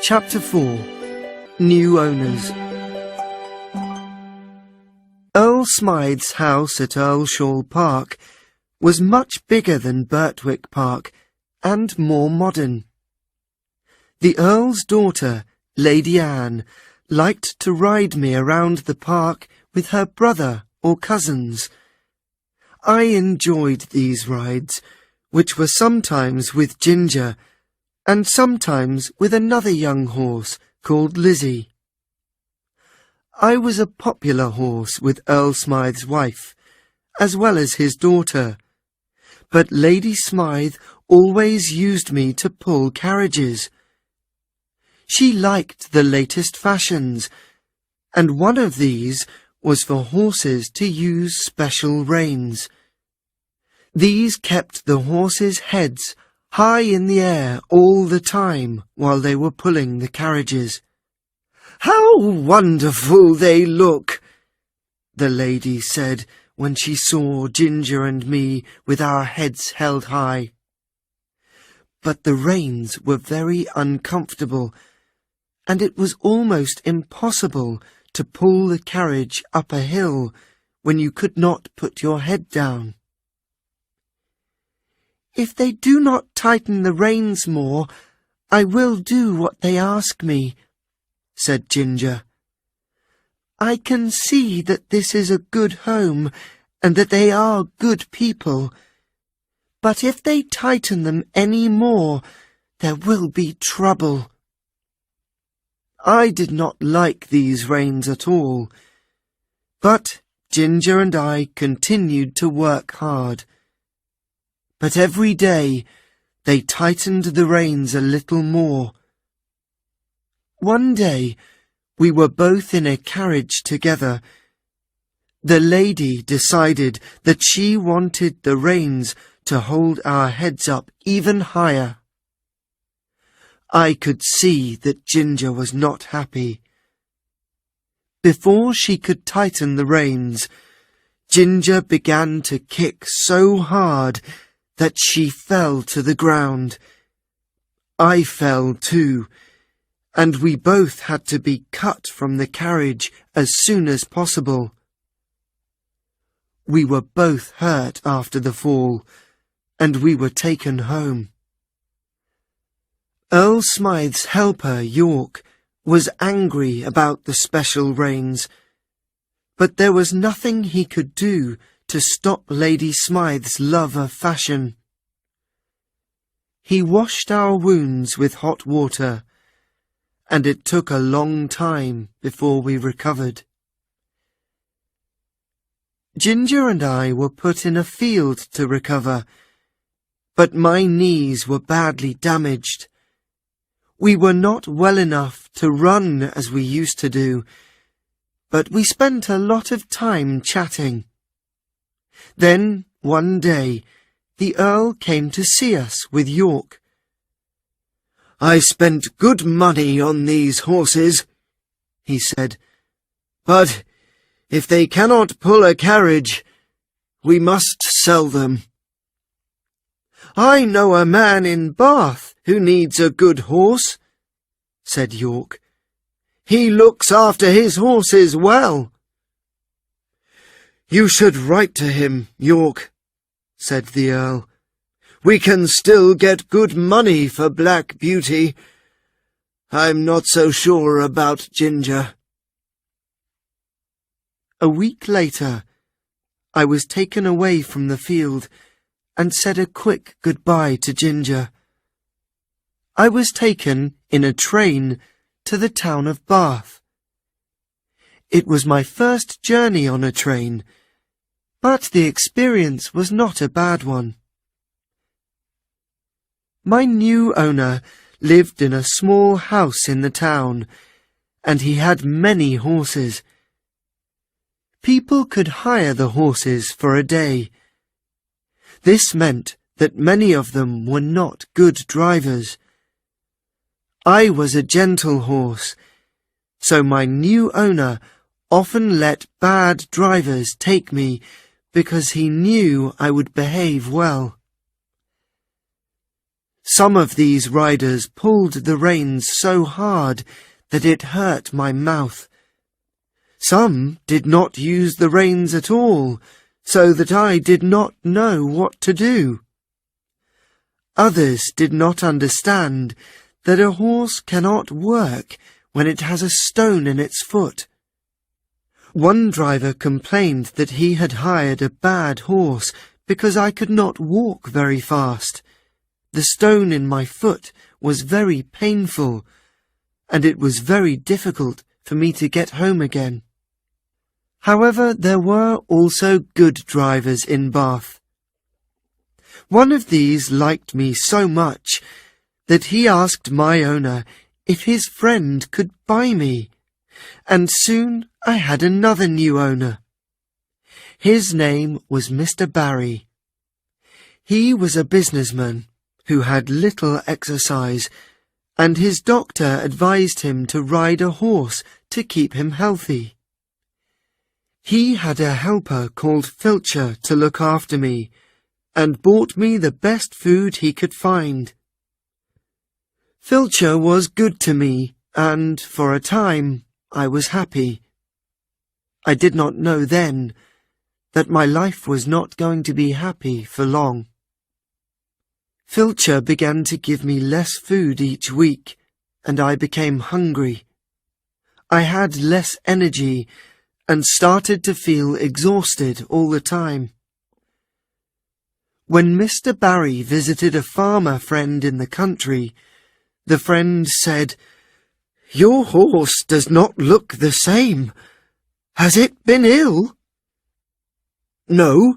Chapter 4. New Owners. Earl Smythe's house at Earlshall Park was much bigger than Birtwick Park and more modern. The Earl's daughter, Lady Anne, liked to ride me around the park with her brother or cousins. I enjoyed these rides, which were sometimes with Ginger, and sometimes with another young horse called Lizzie. I was a popular horse with Earl Smythe's wife, as well as his daughter, but Lady Smythe always used me to pull carriages. She liked the latest fashions, and one of these was for horses to use special reins. These kept the horses' heads high in the air all the time while they were pulling the carriages. "How wonderful they look!" the lady said when she saw Ginger and me with our heads held high. But the reins were very uncomfortable, and it was almost impossible to pull the carriage up a hill when you could not put your head down. "If they do not tighten the reins more, I will do what they ask me," said Ginger. "I can see that this is a good home and that they are good people. But if they tighten them any more, there will be trouble." I did not like these reins at all, but Ginger and I continued to work hard. But every day they tightened the reins a little more. One day we were both in a carriage together. The lady decided that she wanted the reins to hold our heads up even higher. I could see that Ginger was not happy. Before she could tighten the reins, Ginger began to kick so hard that she fell to the ground. I fell too, and we both had to be cut from the carriage as soon as possible. We were both hurt after the fall, and we were taken home. Earl Smythe's helper, York, was angry about the special reins, but there was nothing he could do to stop Lady Smythe's love of fashion. He washed our wounds with hot water, and it took a long time before we recovered. Ginger and I were put in a field to recover, but my knees were badly damaged. We were not well enough to run as we used to do, but we spent a lot of time chatting. Then, one day, the Earl came to see us with York. "I spent good money on these horses," he said, "but if they cannot pull a carriage, we must sell them." "I know a man in Bath who needs a good horse," said York. "He looks after his horses well." "You should write to him, York," said the Earl. "We can still get good money for Black Beauty. I'm not so sure about Ginger." A week later, I was taken away from the field and said a quick goodbye to Ginger. I was taken in a train to the town of Bath. It was my first journey on a train, but the experience was not a bad one. My new owner lived in a small house in the town, and he had many horses. People could hire the horses for a day. This meant that many of them were not good drivers. I was a gentle horse, so my new owner often let bad drivers take me because he knew I would behave well. Some of these riders pulled the reins so hard that it hurt my mouth. Some did not use the reins at all, so that I did not know what to do. Others did not understand that a horse cannot work when it has a stone in its foot. One driver complained that he had hired a bad horse because I could not walk very fast. The stone in my foot was very painful, and it was very difficult for me to get home again. However, there were also good drivers in Bath. One of these liked me so much that he asked my owner if his friend could buy me, and soon I had another new owner. His name was Mr. Barry. He was a businessman who had little exercise, and his doctor advised him to ride a horse to keep him healthy. He had a helper called Filcher to look after me, and bought me the best food he could find. Filcher was good to me, and for a time I was happy. I did not know then that my life was not going to be happy for long. Filcher began to give me less food each week, and I became hungry. I had less energy and started to feel exhausted all the time. When Mr. Barry visited a farmer friend in the country, the friend said, "Your horse does not look the same. Has it been ill?" "No,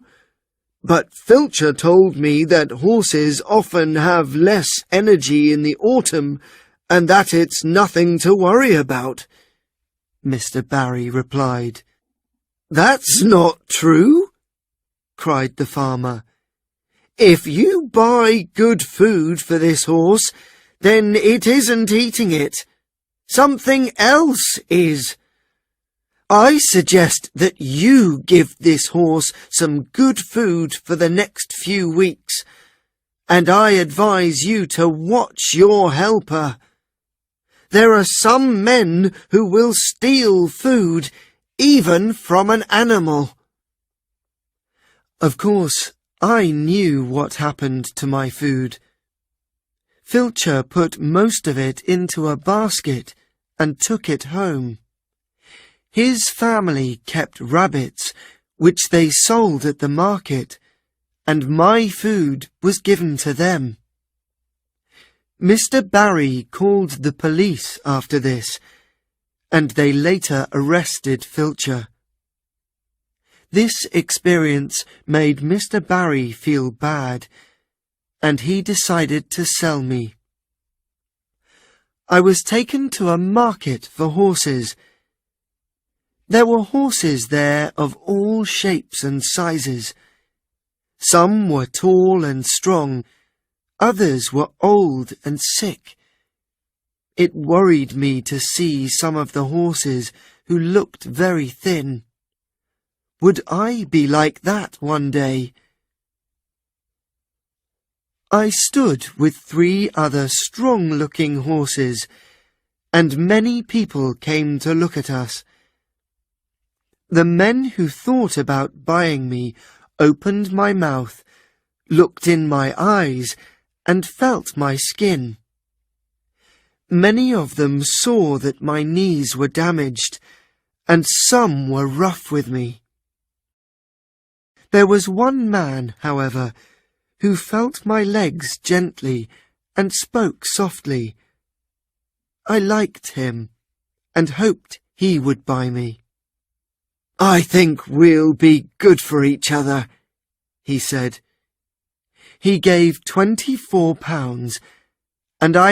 but Filcher told me that horses often have less energy in the autumn, and that it's nothing to worry about," Mr. Barry replied. "That's not true," cried the farmer. "If you buy good food for this horse, then it isn't eating it. Something else is. I suggest that you give this horse some good food for the next few weeks, and I advise you to watch your helper. There are some men who will steal food, even from an animal." Of course, I knew what happened to my food. Filcher put most of it into a basket and took it home. His family kept rabbits, which they sold at the market, and my food was given to them. Mr. Barry called the police after this, and they later arrested Filcher. This experience made Mr. Barry feel bad, and he decided to sell me. I was taken to a market for horses. There were horses there of all shapes and sizes. Some were tall and strong, others were old and sick. It worried me to see some of the horses who looked very thin. Would I be like that one day? I stood with 3 other strong-looking horses, and many people came to look at us. The men who thought about buying me opened my mouth, looked in my eyes, and felt my skin. Many of them saw that my knees were damaged, and some were rough with me. There was one man, however, who felt my legs gently and spoke softly. I liked him and hoped he would buy me. "I think we'll be good for each other," he said. He gave £24, and I